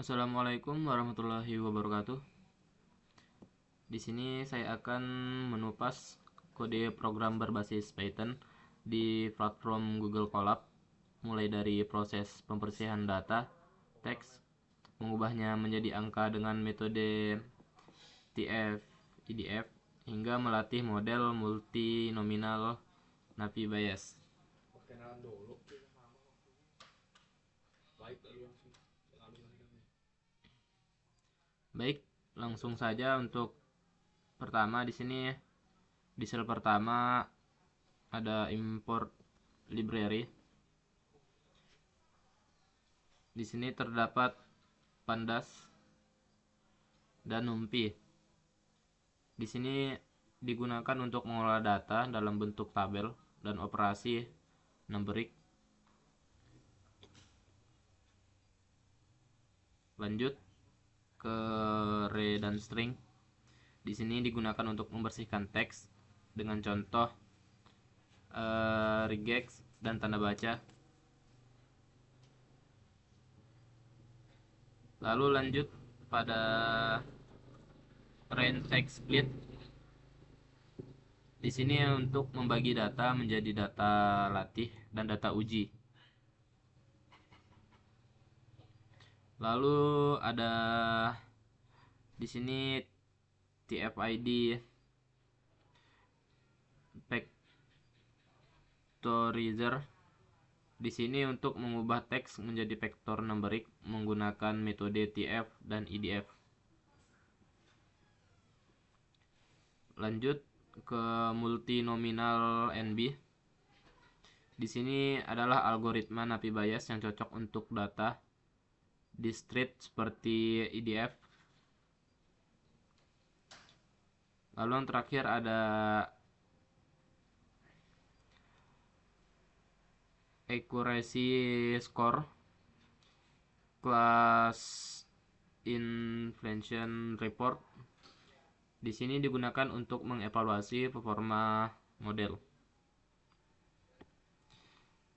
Assalamualaikum warahmatullahi wabarakatuh. Di sini saya akan menupas kode program berbasis Python di platform Google Colab, mulai dari proses pembersihan data, teks, mengubahnya menjadi angka dengan metode TF, IDF, hingga melatih model multinominal Napi Bayes. Baik, langsung saja untuk pertama di sini di sel pertama ada import library. Di sini terdapat pandas dan numpy. Di sini digunakan untuk mengolah data dalam bentuk tabel dan operasi numeric. Lanjut ke array dan string. Di sini digunakan untuk membersihkan teks dengan contoh regex dan tanda baca. Lalu lanjut pada range text split. Di sini untuk membagi data menjadi data latih dan data uji. Lalu ada di sini TFID Factorizer. Di sini untuk mengubah teks menjadi vektor numerik menggunakan metode TF dan IDF. Lanjut ke multinominal NB. Di sini adalah algoritma Napi Bayes yang cocok untuk data discrete seperti IDF. Lalu yang terakhir ada accuracy score, class inflation report. Di sini digunakan untuk mengevaluasi performa model.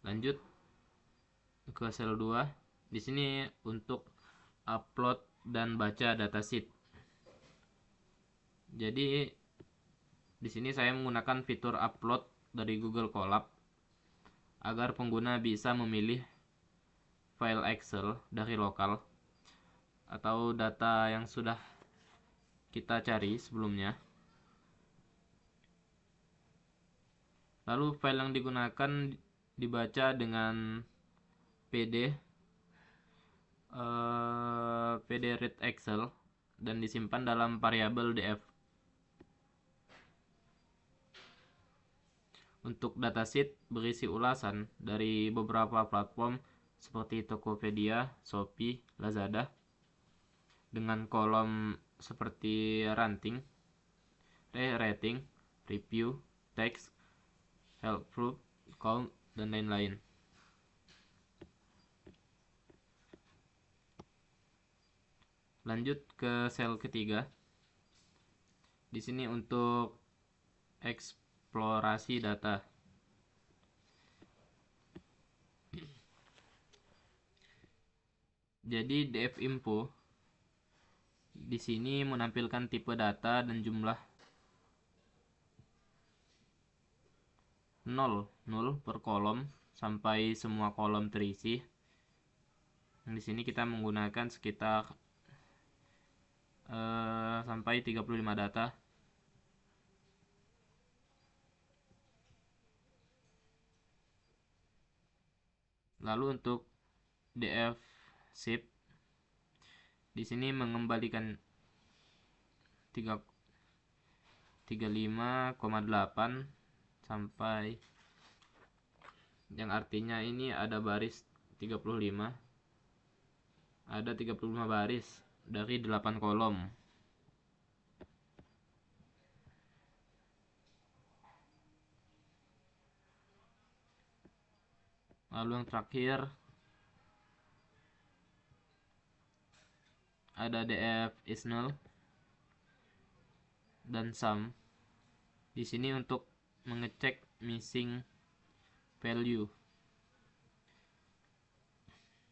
Lanjut ke sel 2. Di sini untuk upload dan baca datasheet. Jadi di sini saya menggunakan fitur upload dari Google Colab agar pengguna bisa memilih file Excel dari lokal atau data yang sudah kita cari sebelumnya. Lalu file yang digunakan dibaca dengan PD read Excel dan disimpan dalam variabel df. Untuk datasheet berisi ulasan dari beberapa platform seperti Tokopedia, Shopee, Lazada dengan kolom seperti rating, review, text, helpful, count, dan lain-lain. Lanjut ke sel ketiga. Di sini untuk eksplorasi data. Jadi df info di sini menampilkan tipe data dan jumlah 0 per kolom sampai semua kolom terisi. Di sini kita menggunakan sekitar sampai 35 data. Lalu untuk df shift di sini mengembalikan 35,8 sampai yang artinya ini ada baris 35, ada 35 baris dari 8 kolom. Lalu yang terakhir ada df is null dan sum. Di sini untuk mengecek missing value.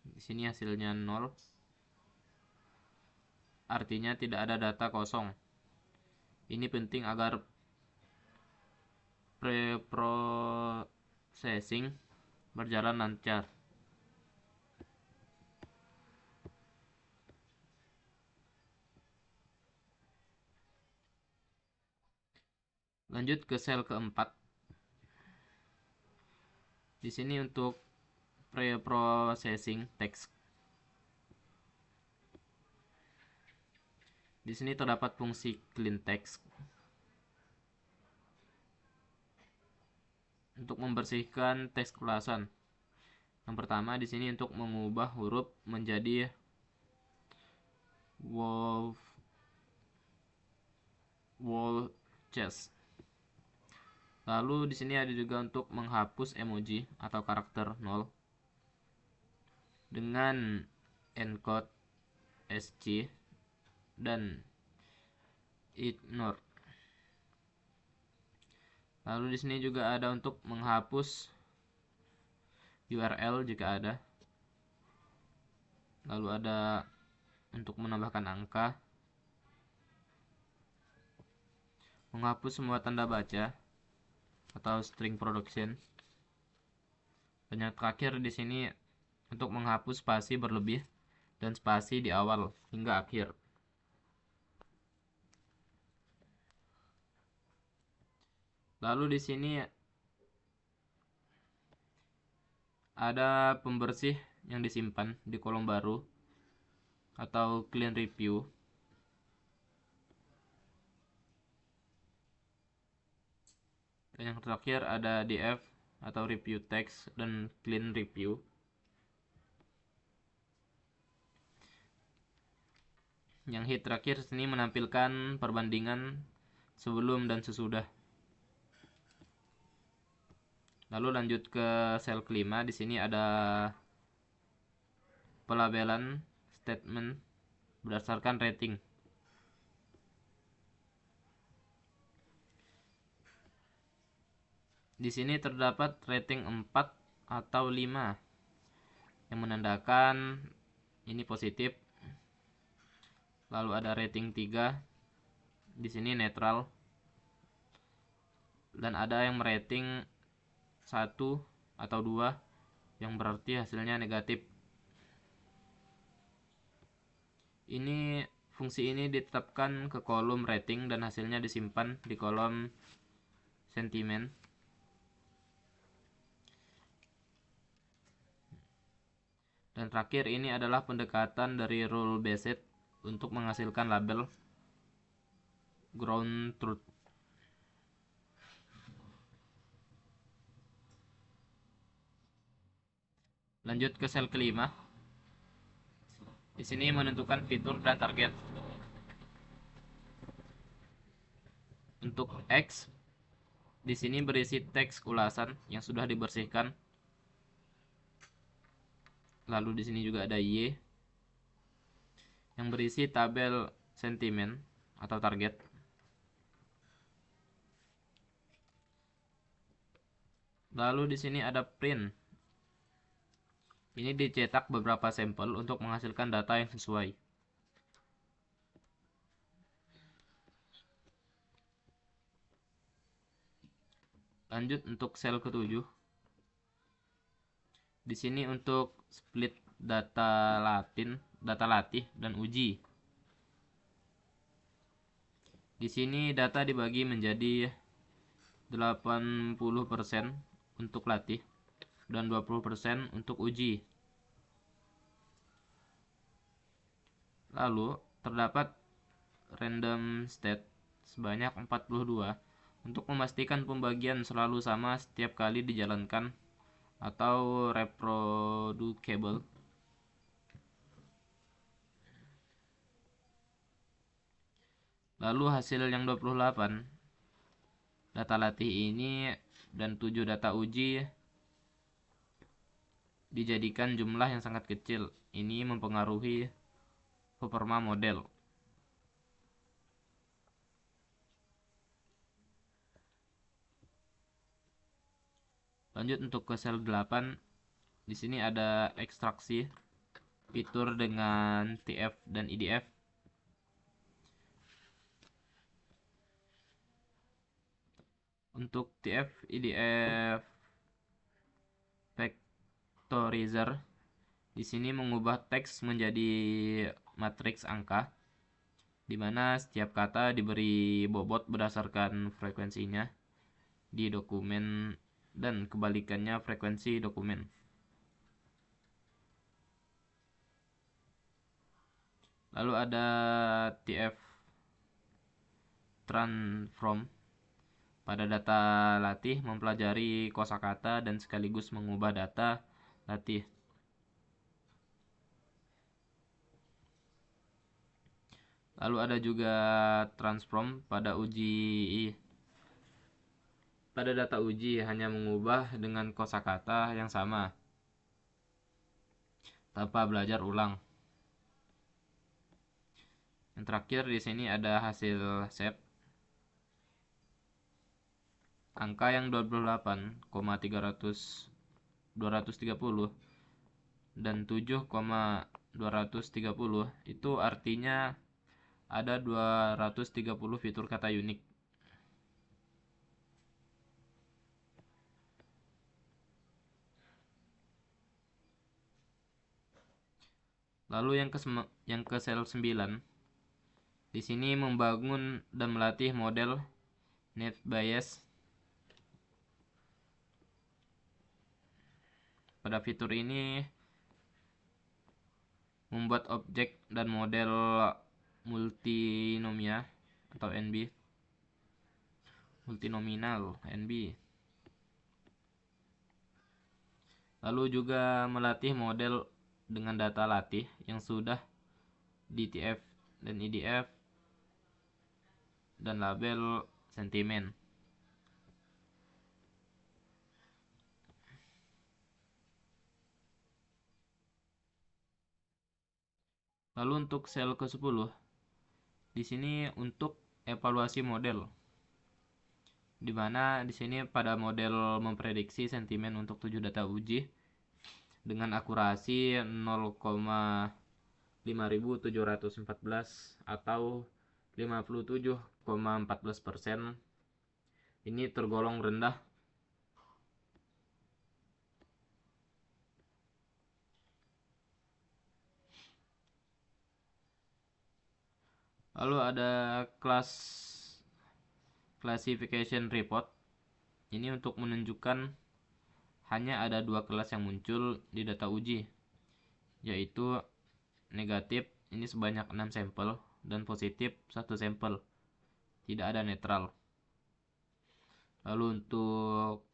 Di sini hasilnya 0. artinya tidak ada data kosong. Ini penting agar pre-processing berjalan lancar. Lanjut ke sel keempat. Di sini untuk pre-processing text. Di sini terdapat fungsi clean text untuk membersihkan teks ulasan. Yang pertama di sini untuk mengubah huruf menjadi whole chess. Lalu di sini ada juga untuk menghapus emoji atau karakter 0 dengan encode SC dan ignore. Lalu di sini juga ada untuk menghapus URL jika ada. Lalu ada untuk menambahkan angka, menghapus semua tanda baca atau string production. Dan yang terakhir di sini untuk menghapus spasi berlebih dan spasi di awal hingga akhir. Lalu di sini ada pembersih yang disimpan di kolom baru atau clean review. Dan yang terakhir ada df atau review text dan clean review. Yang hit terakhir sini menampilkan perbandingan sebelum dan sesudah. Lalu lanjut ke sel kelima. Di sini ada pelabelan statement berdasarkan rating. Di sini terdapat rating 4 atau 5 yang menandakan ini positif. Lalu ada rating 3. Di sini netral. Dan ada yang merating 1 atau 2 yang berarti hasilnya negatif. Fungsi ini ditetapkan ke kolom rating dan hasilnya disimpan di kolom sentimen. Dan terakhir ini adalah pendekatan dari rule based untuk menghasilkan label ground truth. Lanjut ke sel kelima. Di sini menentukan fitur dan target. Untuk X, di sini berisi teks ulasan yang sudah dibersihkan. Lalu di sini juga ada Y yang berisi tabel sentimen atau target. Lalu di sini ada print. Ini dicetak beberapa sampel untuk menghasilkan data yang sesuai. Lanjut untuk sel ketujuh. Di sini untuk split data latih dan uji. Di sini data dibagi menjadi 80% untuk latih dan 20% untuk uji. Lalu terdapat random state sebanyak 42 untuk memastikan pembagian selalu sama setiap kali dijalankan atau reproducible. Lalu hasil yang 28 data latih ini dan 7 data uji dijadikan jumlah yang sangat kecil. Ini mempengaruhi performa model. Lanjut untuk ke sel 8. Di sini ada ekstraksi fitur dengan TF dan IDF. Untuk TF IDF Factorizer di sini mengubah teks menjadi matriks angka, di mana setiap kata diberi bobot berdasarkan frekuensinya di dokumen dan kebalikannya frekuensi dokumen. Lalu ada TF Transform. Pada data latih mempelajari kosakata dan sekaligus mengubah data latih. Lalu ada juga transform pada data uji hanya mengubah dengan kosakata yang sama tanpa belajar ulang. Yang terakhir di sini ada hasil SEP. Angka yang 28,230 dan 7,230 itu artinya ada 230 fitur kata unik. Lalu yang ke sel 9, di sini membangun dan melatih model net bias. Pada fitur ini membuat objek dan model multinomia atau NB, multinominal NB. Lalu juga melatih model dengan data latih yang sudah di TF dan IDF dan label sentimen. Lalu untuk sel ke-10, di sini untuk evaluasi model, di mana di sini pada model memprediksi sentimen untuk 7 data uji dengan akurasi 0,5714 atau 57,14%. Ini tergolong rendah. Lalu ada classification report. Ini untuk menunjukkan hanya ada 2 kelas yang muncul di data uji, yaitu negatif ini sebanyak 6 sampel dan positif 1 sampel. Tidak ada netral. Lalu untuk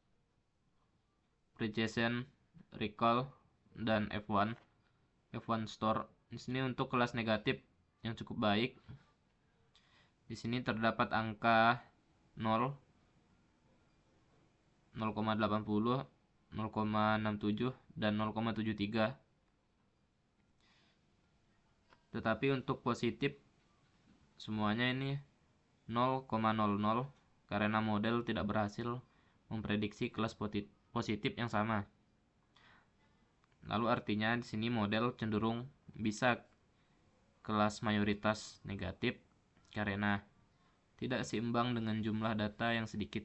precision, recall, dan F1 store. Di sini untuk kelas negatif yang cukup baik. Di sini terdapat angka 0, 0,80, 0,67 dan 0,73. Tetapi untuk positif semuanya ini 0,00 karena model tidak berhasil memprediksi kelas positif yang sama. Lalu artinya di sini model cenderung bisa kelas mayoritas negatif karena tidak seimbang dengan jumlah data yang sedikit.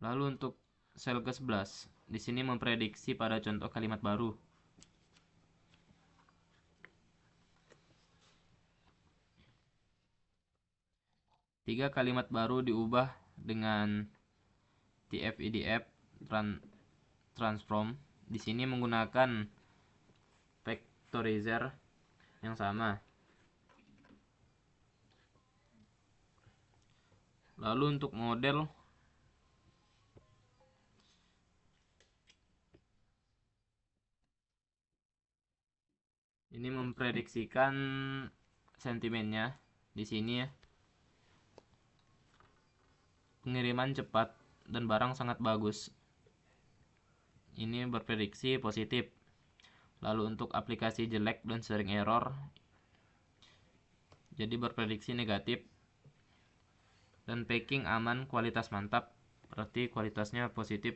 Lalu untuk sel ke-11, di sini memprediksi pada contoh kalimat baru. Tiga kalimat baru diubah dengan TF-IDF transform. Di sini menggunakan factorizer yang sama. Lalu untuk model, ini memprediksikan sentimennya. Di sini ya, pengiriman cepat dan barang sangat bagus. Ini berprediksi positif. Lalu untuk aplikasi jelek dan sering error, jadi berprediksi negatif. Dan packing aman, kualitas mantap, berarti kualitasnya positif.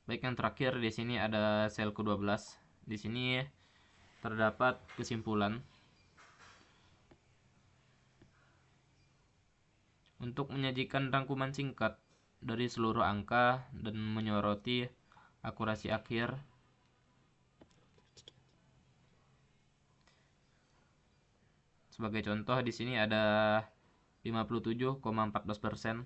Baik, yang terakhir di sini ada sel ke-12. Di sini terdapat kesimpulan. Untuk menyajikan rangkuman singkat dari seluruh angka dan menyoroti akurasi akhir, sebagai contoh di sini ada 57,14%.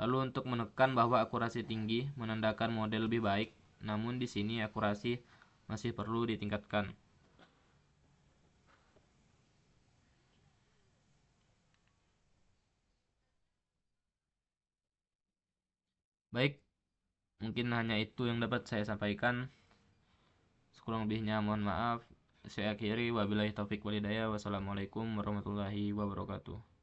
Lalu untuk menekan bahwa akurasi tinggi menandakan model lebih baik, namun di sini akurasi masih perlu ditingkatkan. Baik, mungkin hanya itu yang dapat saya sampaikan. Sekurang lebihnya mohon maaf. Saya akhiri, wabillahi taufik walhidayah. Wassalamualaikum warahmatullahi wabarakatuh.